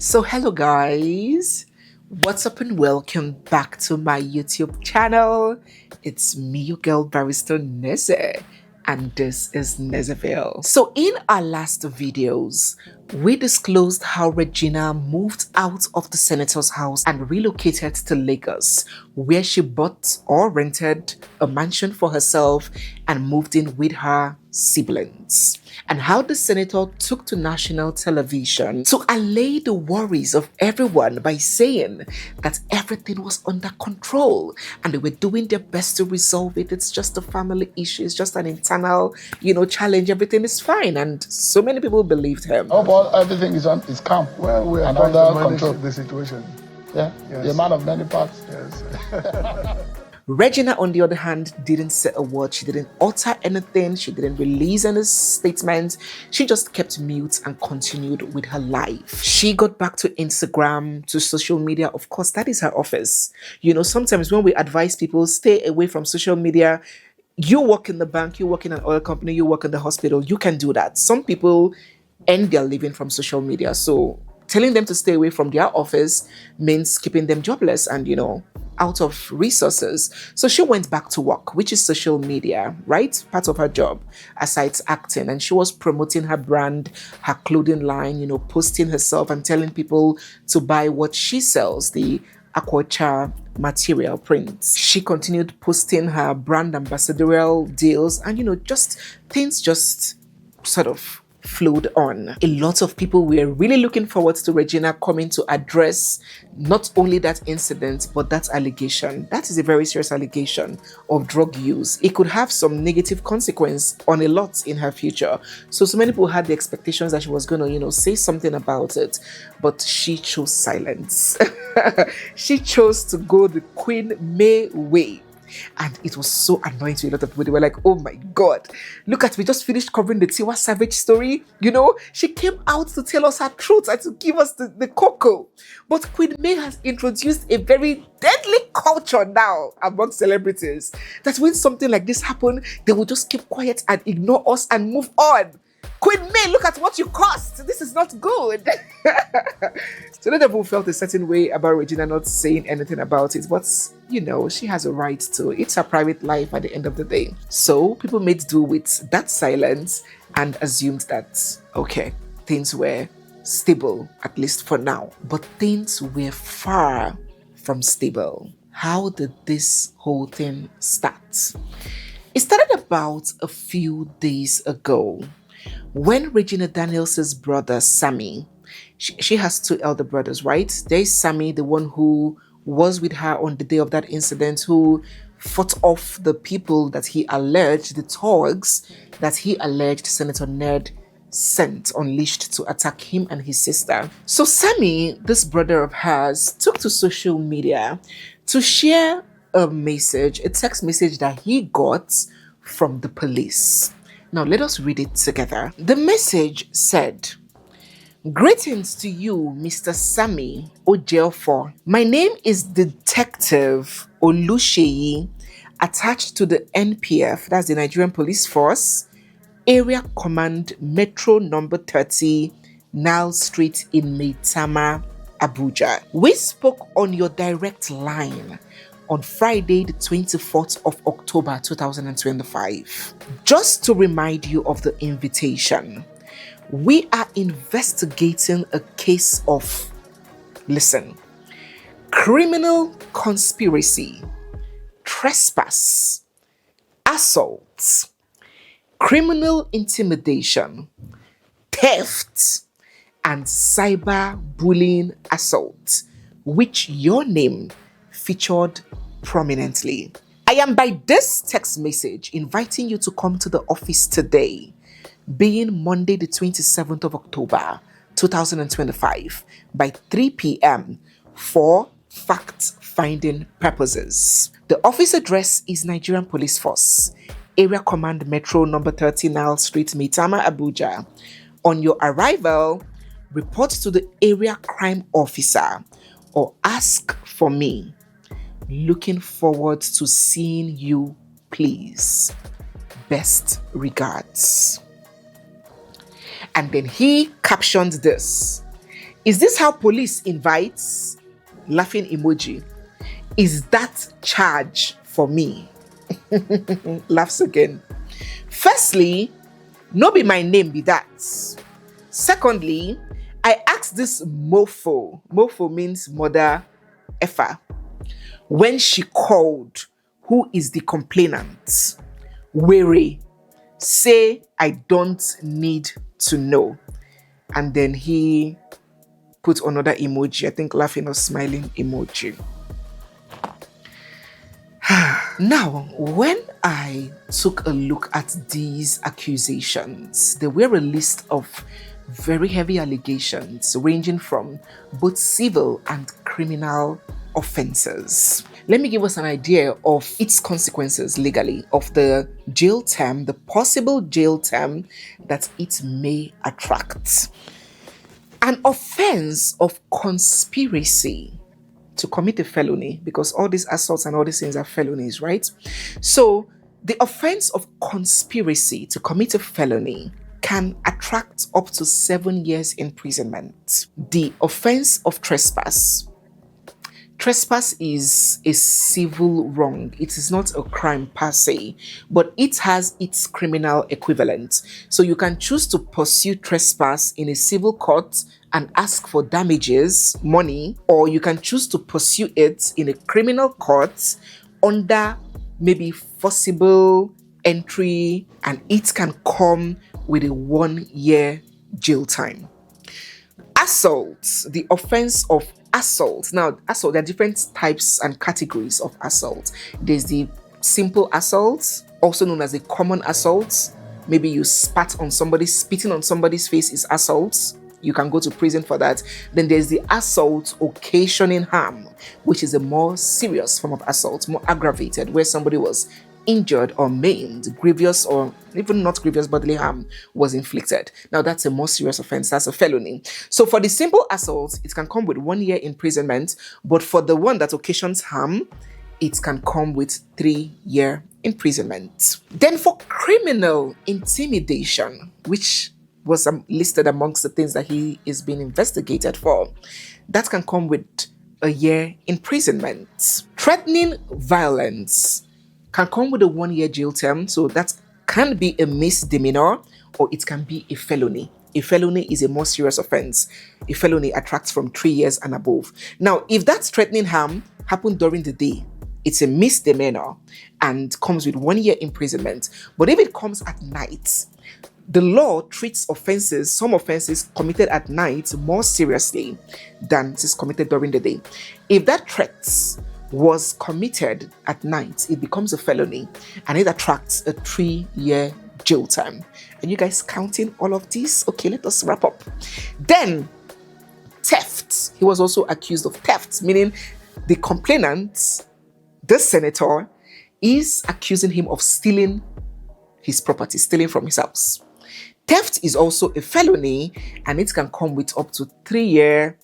So hello guys, what's up and welcome back to my YouTube channel. It's me, your girl barrister Neze, and this is Nezeville. So in our last videos, we disclosed how Regina moved out of the senator's house and relocated to Lagos, where she bought or rented a mansion for herself and moved in with her siblings, and how the senator took to national television to allay the worries of everyone by saying that everything was under control and they were doing their best to resolve it. It's just a family issue, it's just an internal, challenge. Everything is fine, and so many people believed him. Oh, but everything is calm. Well, we are trying to manage the situation. Yeah, yes. The man of many parts. Yes. Regina, on the other hand, didn't say a word. She didn't utter anything. She didn't release any statement. She just kept mute and continued with her life. She got back to Instagram, to social media. Of course, that is her office. Sometimes when we advise people, stay away from social media. You work in the bank, you work in an oil company, you work in the hospital, you can do that. Some people earn their living from social media. So telling them to stay away from their office means keeping them jobless and, out of resources. So she went back to work, which is social media, right? Part of her job, aside acting. And she was promoting her brand, her clothing line, posting herself and telling people to buy what she sells, the aquacha material prints. She continued posting her brand ambassadorial deals and, just things just sort of flowed on. A lot of people were really looking forward to Regina coming to address not only that incident, but that allegation. That is a very serious allegation of drug use. It could have some negative consequence on a lot in her future. So many people had the expectations that she was going to, say something about it, but she chose silence. She chose to go the Queen May way. And it was so annoying to a lot of people. They were like, oh my God, look at me, just finished covering the Tiwa Savage story. She came out to tell us her truth and to give us the cocoa. But Queen May has introduced a very deadly culture now among celebrities that when something like this happens, they will just keep quiet and ignore us and move on. Queen May, look at what you cost. This is not good. So the devil felt a certain way about Regina not saying anything about it, but she has a right to. It's her private life at the end of the day. So people made do with that silence and assumed that, okay, things were stable, at least for now. But things were far from stable. How did this whole thing start? It started about a few days ago, when Regina Daniels' brother, Sammy, she has two elder brothers, right? There's Sammy, the one who was with her on the day of that incident, who fought off the people that he alleged, the thugs that he alleged Senator NED sent, unleashed to attack him and his sister. So Sammy, this brother of hers, took to social media to share a text message that he got from the police. Now, let us read it together. The message said, "Greetings to you, Mr. Sammy Ojeofo. My name is Detective Olusheyi, attached to the NPF, that's the Nigerian Police Force, Area Command Metro number 30, Nile Street in Maitama, Abuja. We spoke on your direct line on Friday, the 24th of October 2025. Just to remind you of the invitation, we are investigating a case of, listen, criminal conspiracy, trespass, assault, criminal intimidation, theft, and cyber bullying assault, which your name featured prominently. I am by this text message inviting you to come to the office today, being Monday the 27th of October 2025 by 3 p.m. for fact-finding purposes. The office address is Nigerian Police Force, Area Command Metro number 30, Nile Street, Maitama, Abuja. On your arrival, report to the area crime officer or ask for me. Looking forward to seeing you, please. Best regards." And then he captioned this: Is this how police invites? Laughing emoji. Is that charge for me? Laughs again. Firstly, no be my name be that. Secondly, I asked this mofo. Mofo means mother effer. When she called, who is the complainant? Weary. Say I don't need to know. And then he put another emoji, I think laughing or smiling emoji. Now, when I took a look at these accusations, there were a list of very heavy allegations ranging from both civil and criminal offenses. Let me give us an idea of its consequences legally, of the jail term, the possible jail term that it may attract. An offense of conspiracy to commit a felony, because all these assaults and all these things are felonies, right? So the offense of conspiracy to commit a felony can attract up to 7 years imprisonment. The offense of trespass. Trespass is a civil wrong. It is not a crime per se, but it has its criminal equivalent. So you can choose to pursue trespass in a civil court and ask for damages, money, or you can choose to pursue it in a criminal court under maybe forcible entry, and it can come with a 1 year jail time. Assault, the offense of assault. Now, assault, there are different types and categories of assault. There's the simple assault, also known as the common assault. Maybe you spat on somebody, spitting on somebody's face is assault. You can go to prison for that. Then there's the assault occasioning harm, which is a more serious form of assault, more aggravated, where somebody was injured or maimed, grievous or even not grievous bodily harm was inflicted. Now that's a more serious offense, that's a felony. So for the simple assault, it can come with 1 year imprisonment, but for the one that occasions harm, it can come with 3 year imprisonment. Then for criminal intimidation, which was listed amongst the things that he is being investigated for, that can come with 1 year imprisonment. Threatening violence can come with a 1 year jail term, so that can be a misdemeanor or it can be a felony. A felony is a more serious offense. A felony attracts from 3 years and above. Now, if that threatening harm happened during the day, it's a misdemeanor and comes with 1 year imprisonment. But if it comes at night, the law treats offenses, some offenses committed at night, more seriously than is committed during the day. If that threat was committed at night, it becomes a felony and it attracts a 3 year jail time. Are you guys counting all of these? Okay, let us wrap up. Then, theft. He was also accused of theft, meaning the complainant, the senator, is accusing him of stealing his property, stealing from his house. Theft is also a felony and it can come with up to 3 year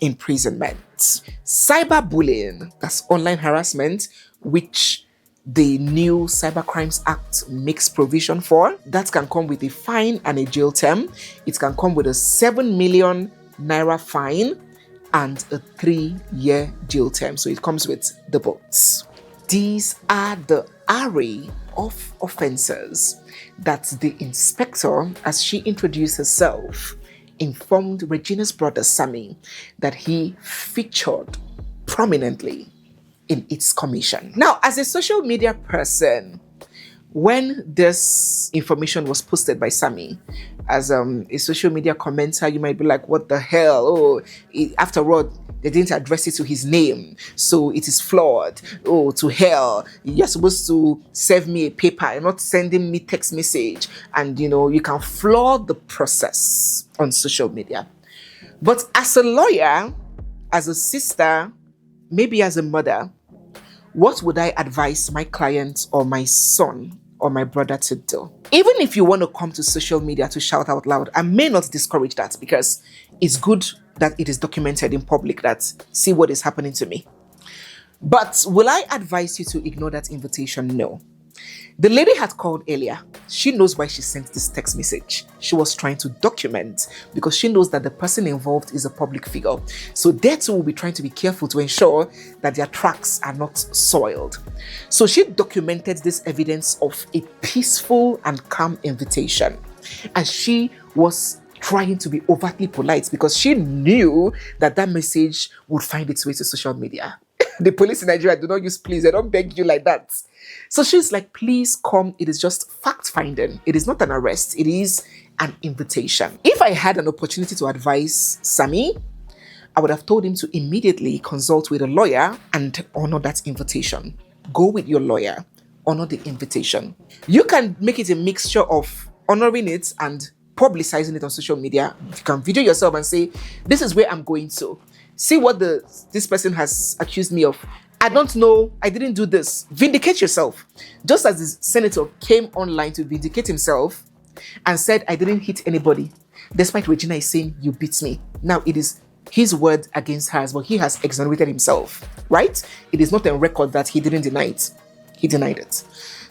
imprisonment. Cyberbullying, that's online harassment, which the new Cyber Crimes Act makes provision for. That can come with a fine and a jail term. It can come with a 7 million naira fine and a 3 year jail term. So it comes with the both. These are the array of offenses that the inspector, as she introduced herself, informed Regina's brother Sammy that he featured prominently in its commission. Now, as a social media person, when this information was posted by Sammy, as a social media commenter, you might be like, what the hell? Oh, after all, they didn't address it to his name, so it is flawed. Oh, to hell. You're supposed to send me a paper and not sending me text message. And, you can flaw the process on social media. But as a lawyer, as a sister, maybe as a mother, what would I advise my client or my son or my brother to do? Even if you want to come to social media to shout out loud, I may not discourage that, because it's good that it is documented in public that see what is happening to me. But will I advise you to ignore that invitation? No. The lady had called earlier. She knows why she sent this text message. She was trying to document because she knows that the person involved is a public figure. So they too will be trying to be careful to ensure that their tracks are not soiled. So she documented this evidence of a peaceful and calm invitation. And she was trying to be overtly polite because she knew that that message would find its way to social media. The police in Nigeria do not use please. They don't beg you like that. So she's like, please come. It is just fact-finding. It is not an arrest. It is an invitation. If I had an opportunity to advise Sammy, I would have told him to immediately consult with a lawyer and honor that invitation. Go with your lawyer. Honor the invitation. You can make it a mixture of honoring it and publicizing it on social media. You can video yourself and say, this is where I'm going to. See what this person has accused me of. I don't know. I didn't do this. Vindicate yourself. Just as the senator came online to vindicate himself and said, I didn't hit anybody, despite Regina is saying, you beat me. Now it is his word against hers, but he has exonerated himself, right? It is not a record that he didn't deny it. He denied it.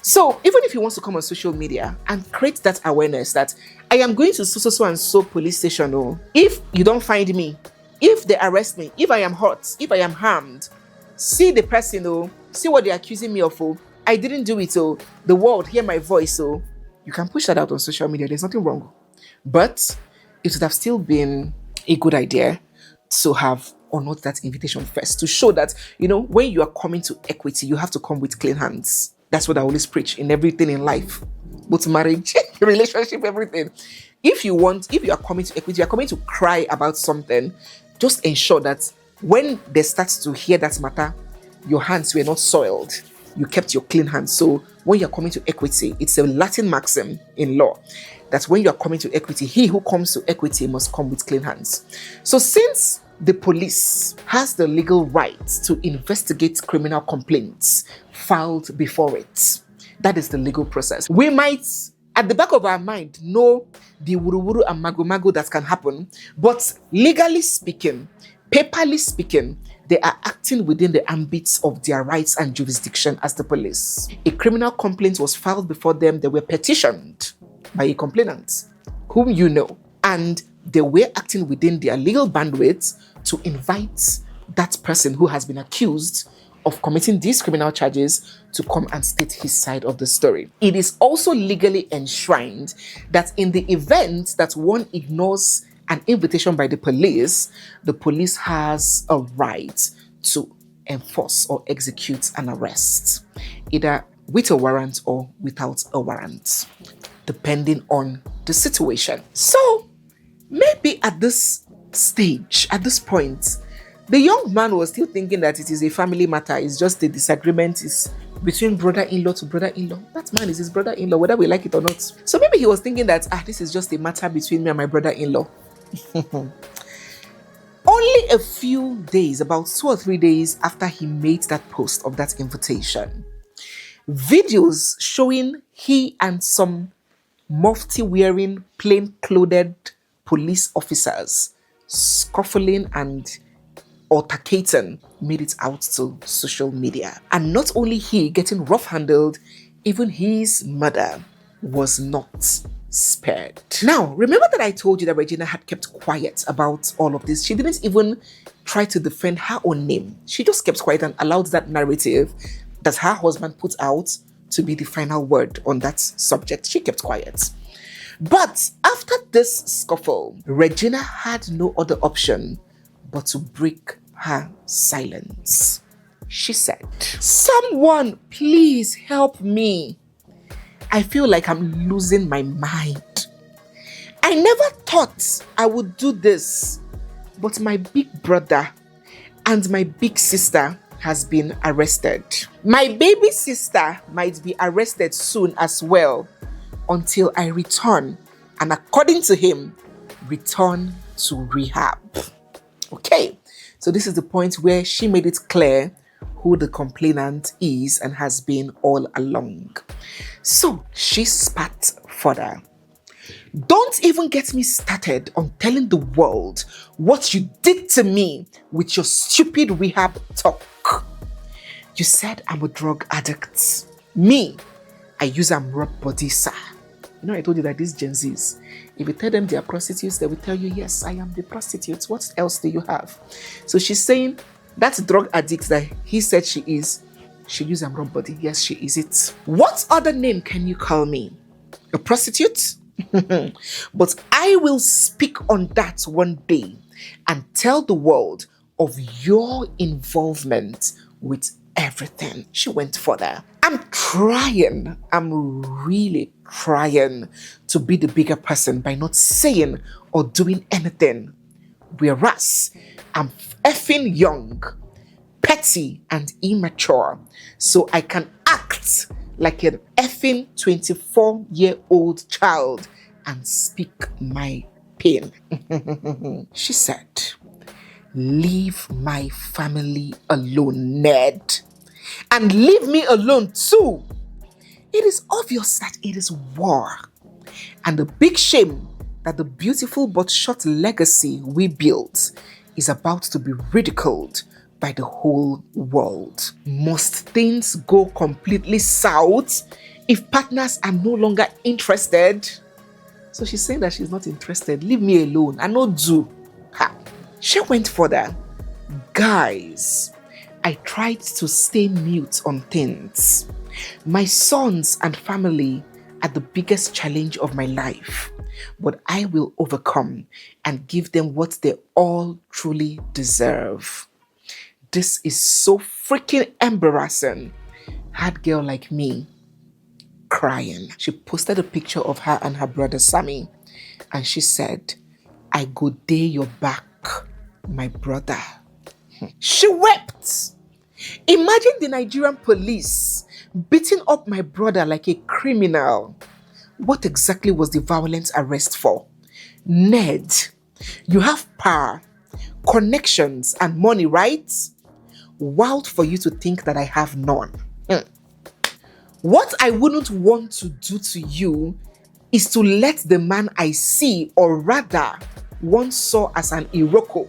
So even if he wants to come on social media and create that awareness that I am going to so and so police station, or if you don't find me, if they arrest me, if I am hurt, if I am harmed, see the person, see what they're accusing me of, I didn't do it, the world hear my voice, you can push that out on social media. There's nothing wrong. But it would have still been a good idea to have honored that invitation first, to show that, when you are coming to equity, you have to come with clean hands. That's what I always preach in everything in life, both marriage, relationship, everything. If you are coming to equity, you are coming to cry about something, just ensure that when they start to hear that matter, your hands were not soiled. You kept your clean hands. So when you're coming to equity, it's a Latin maxim in law that when you're coming to equity, he who comes to equity must come with clean hands. So since the police has the legal right to investigate criminal complaints filed before it, that is the legal process. We might, at the back of our mind, know the wuru-wuru and mago-mago that can happen, but legally speaking, paperly speaking, they are acting within the ambits of their rights and jurisdiction as the police. A criminal complaint was filed before them. They were petitioned by a complainant whom you know, and they were acting within their legal bandwidth to invite that person who has been accused of committing these criminal charges to come and state his side of the story. It is also legally enshrined that in the event that one ignores an invitation by the police has a right to enforce or execute an arrest, either with a warrant or without a warrant, depending on the situation. So maybe at this stage, at this point, the young man was still thinking that it is a family matter. It's just a disagreement is between brother-in-law to brother-in-law. That man is his brother-in-law, whether we like it or not. So maybe he was thinking that, this is just a matter between me and my brother-in-law. Only a few days, about 2 or 3 days after he made that post of that invitation, videos showing he and some mufti-wearing, plain-clothed police officers scuffling and altercating made it out to social media. And not only he getting rough-handled, even his mother was not spared. Now, remember that I told you that Regina had kept quiet about all of this. She didn't even try to defend her own name. She just kept quiet and allowed that narrative that her husband put out to be the final word on that subject. She kept quiet. But after this scuffle, Regina had no other option but to break her silence. She said, "Someone, please help me. I feel like I'm losing my mind. I never thought I would do this, but my big brother and my big sister has been arrested. My baby sister might be arrested soon as well until I return, and according to him, return to rehab." Okay, so this is the point where she made it clear who the complainant is and has been all along. So she spat further. "Don't even get me started on telling the world what you did to me with your stupid rehab talk. You said I'm a drug addict. Me, I use them rub body, sir. You know, I told you that these Gen Zs, if you tell them they are prostitutes, they will tell you, yes, I am the prostitute. What else do you have? So she's saying that drug addict that he said she is, she uses them rub body. Yes, she is it. What other name can you call me? A prostitute? But I will speak on that one day and tell the world of your involvement with everything. She went further. I'm really trying to be the bigger person by not saying or doing anything. Whereas I'm effing young, petty, and immature, so I can act like an effing 24-year-old child and speak my pain. She said, leave my family alone, Ned. And leave me alone too. It is obvious that it is war. And the big shame that the beautiful but short legacy we built is about to be ridiculed by the whole world. Must things go completely south if partners are no longer interested? So she's saying that she's not interested. Leave me alone. I no do. Ha. She went further. Guys, I tried to stay mute on things. My sons and family are the biggest challenge of my life, but I will overcome and give them what they all truly deserve. This is so freaking embarrassing. Hard girl like me crying. She posted a picture of her and her brother Sammy, and she said, I go day your back, my brother. She wept. Imagine the Nigerian police beating up my brother like a criminal. What exactly was the violent arrest for? Ned, you have power, connections, and money, right? Wild for you to think that I have none. What I wouldn't want to do to you is to let the man I see, or rather once saw as an NWOKO,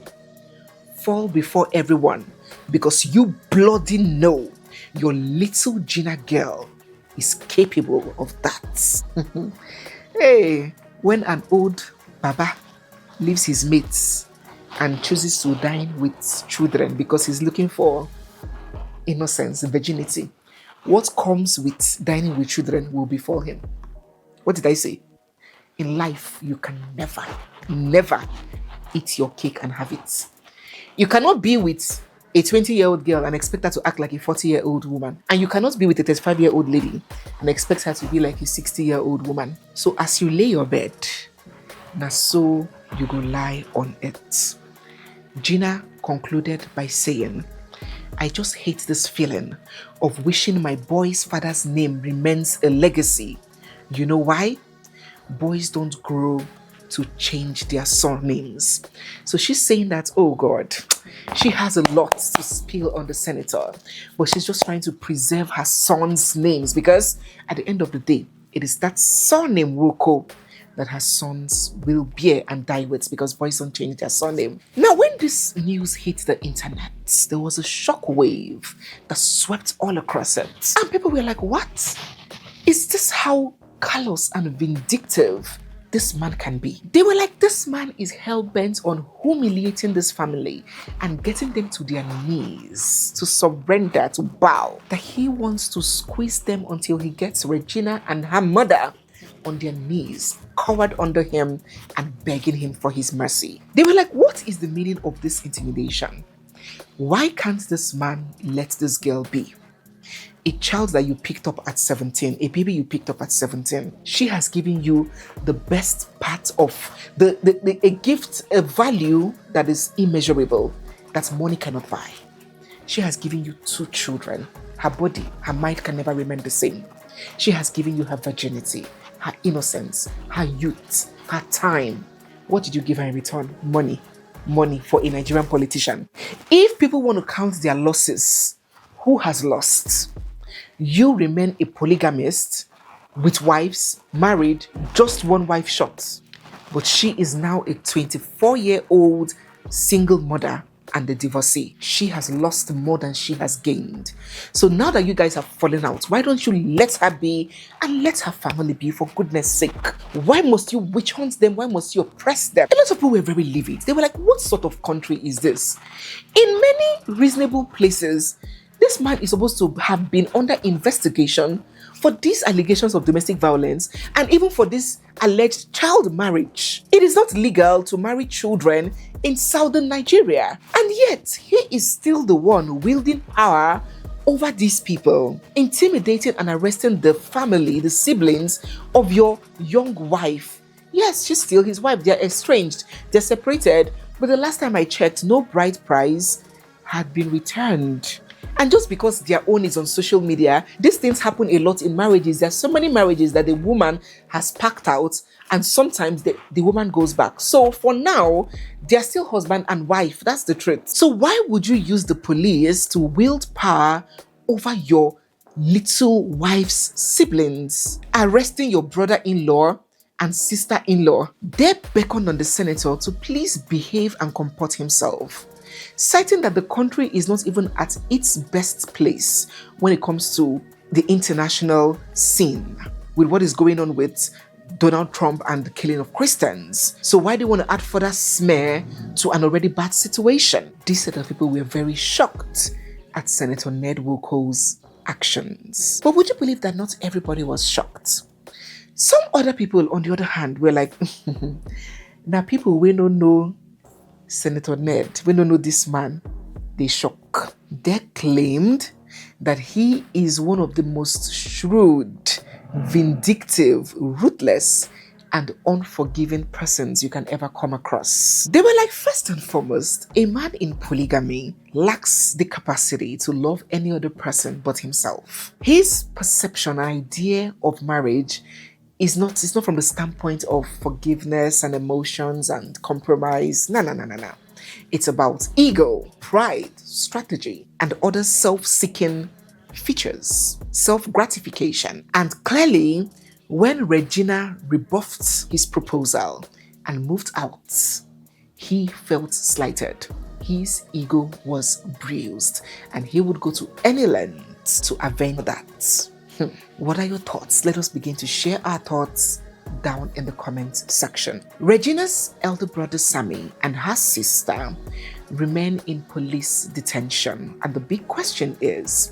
fall before everyone, because you bloody know your little Regina girl is capable of that. Hey, when an old baba leaves his mates and chooses to dine with children because he's looking for innocence, virginity, what comes with dining with children will befall him. What did I say? In life, you can never eat your cake and have it. You cannot be with a 20-year-old girl and expect her to act like a 40-year-old woman. And you cannot be with a 35-year-old lady and expect her to be like a 60-year-old woman. So as you lay your bed, na so you go lie on it. Gina concluded by saying, I just hate this feeling of wishing my boy's father's name remains a legacy. You know why? Boys don't grow to change their surnames. So she's saying that, oh God, she has a lot to spill on the senator, but she's just trying to preserve her son's names, because at the end of the day, it is that surname NWOKO that her sons will bear and die with, because boys don't change their surname. Now, when this news hit the internet, there was a shockwave that swept all across it. And people were like, what? Is this how callous and vindictive this man can be? They were like, this man is hell-bent on humiliating this family and getting them to their knees, to surrender, to bow. That he wants to squeeze them until he gets Regina and her mother on their knees, covered under him and begging him for his mercy. They were like, what is the meaning of this intimidation? Why can't this man let this girl be? A child that you picked up at 17, a baby you picked up at 17, she has given you the best part of a gift, a value that is immeasurable, that money cannot buy. She has given you 2 children. Her body, her mind can never remain the same. She has given you her virginity, her innocence, her youth, her time. What did you give her in return? Money. Money for a Nigerian politician. If people want to count their losses, who has lost? You remain a polygamist with wives, married, just one wife short. But she is now a 24-year-old single mother and the divorcee. She has lost more than she has gained. So now that you guys have fallen out, why don't you let her be and let her family be, for goodness sake? Why must you witch hunt them? Why must you oppress them? A lot of people were very livid. They were like, what sort of country is this? In many reasonable places, this man is supposed to have been under investigation for these allegations of domestic violence and even for this alleged child marriage. It is not legal to marry children in southern Nigeria. And yet, he is still the one wielding power over these people, intimidating and arresting the family, the siblings of your young wife. Yes, she's still his wife. They're estranged. They're separated. But the last time I checked, no bride price had been returned. And just because their own is on social media, these things happen a lot in marriages. There's so many marriages that the woman has packed out and sometimes the woman goes back. So for now, they're still husband and wife. That's the truth. So why would you use the police to wield power over your little wife's siblings? Arresting your brother-in-law and sister-in-law. They beckoned on the senator to please behave and comport himself, citing that the country is not even at its best place when it comes to the international scene with what is going on with Donald Trump and the killing of Christians. So why do you want to add further smear to an already bad situation? These set of people were very shocked at Senator NWOKO's actions. But would you believe that not everybody was shocked? Some other people, on the other hand, were like, now people we don't know Senator Ned, we don't know this man, they shock. They claimed that he is one of the most shrewd, vindictive, ruthless, and unforgiving persons you can ever come across. They were like, first and foremost, a man in polygamy lacks the capacity to love any other person but himself. His perception, idea of marriage is not from the standpoint of forgiveness and emotions and compromise. No. It's about ego, pride, strategy, and other self-seeking features, self-gratification. And clearly, when Regina rebuffed his proposal and moved out, he felt slighted. His ego was bruised, and he would go to any length to avenge that. What are your thoughts? Let us begin to share our thoughts down in the comment section. Regina's elder brother Sammy and her sister remain in police detention, and the big question is,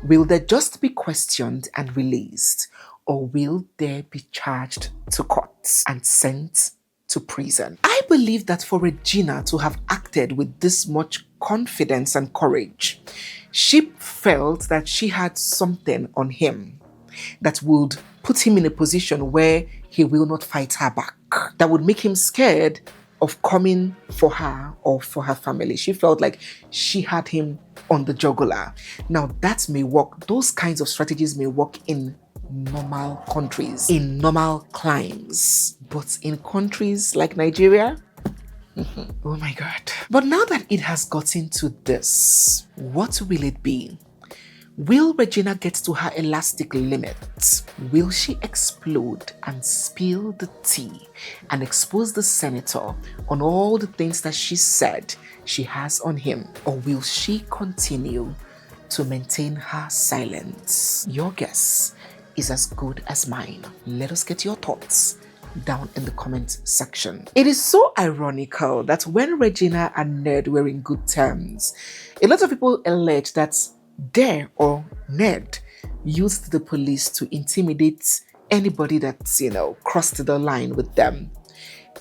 will they just be questioned and released, or will they be charged to court and sent to prison? I believe that for Regina to have acted with this much confidence and courage, she felt that she had something on him that would put him in a position where he will not fight her back, that would make him scared of coming for her or for her family. She felt like she had him on the jugular. Now that may work. Those kinds of strategies may work in normal countries, in normal climes, but in countries like Nigeria, oh my God. But now that it has gotten to this, what will it be? Will Regina get to her elastic limit? Will she explode and spill the tea and expose the senator on all the things that she said she has on him? Or will she continue to maintain her silence? Your guess is as good as mine. Let us get your thoughts down in the comment section. It is so ironical that when Regina and Ned were in good terms, a lot of people allege that they or Ned used the police to intimidate anybody that's, crossed the line with them.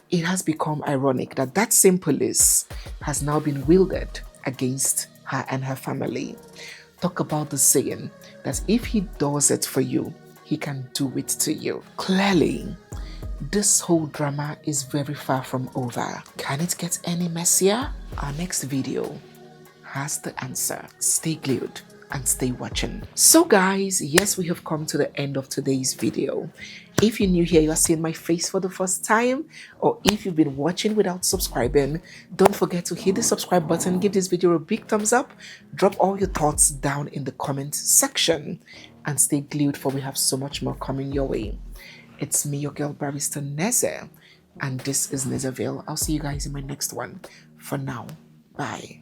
It has become ironic that that same police has now been wielded against her and her family. Talk about the saying that if he does it for you, he can do it to you. Clearly, this whole drama is very far from over. Can it get any messier? Our next video has the answer. Stay glued and stay watching. So guys, yes, we have come to the end of today's video. If you're new here, you are seeing my face for the first time, or if you've been watching without subscribing, don't forget to hit the subscribe button, give this video a big thumbs up, drop all your thoughts down in the comment section, and stay glued for we have so much more coming your way. It's me, your girl barrister Neze, and this is Nezeville. I'll see you guys in my next one. For now, bye.